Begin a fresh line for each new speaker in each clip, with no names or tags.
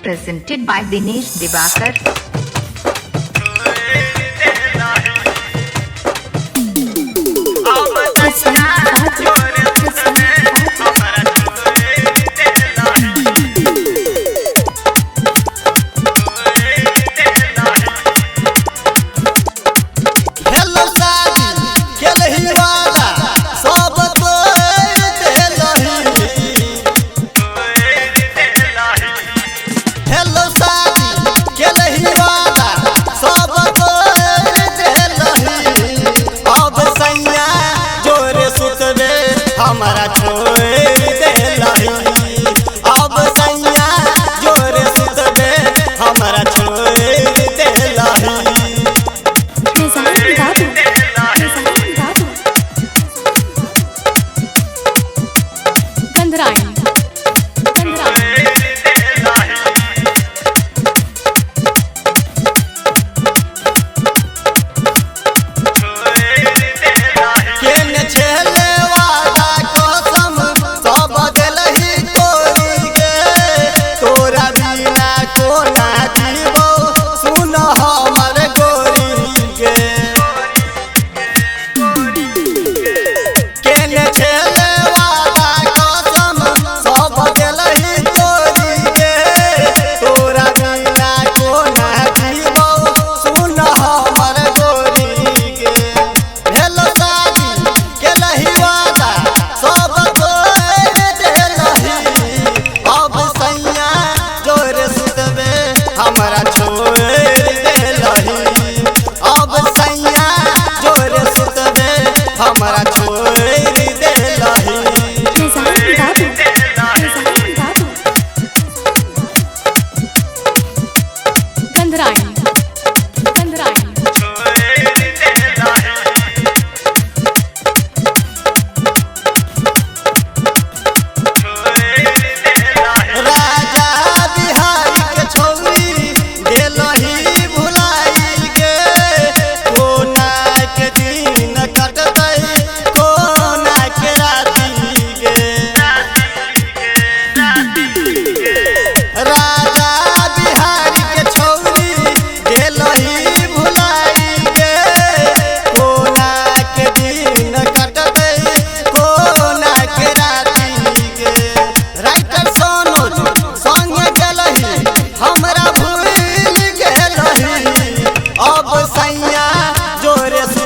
Presented by Dinesh Divakar.
हमारा छोड़ दे लही अब सैया जोरे सुतबे हमारा छोड़ दे लही
गंधराई
हमारा छोड़ दे लही अब सैया जोरे सुतबे हमारा छोड़ दे लही
गंधराई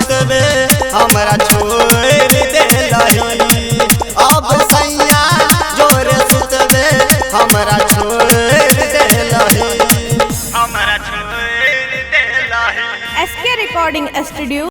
हमारा छोड़ दे लही अब सैया जोरे सुतबे हमारा छोड़ दे लही
SK Recording Studio।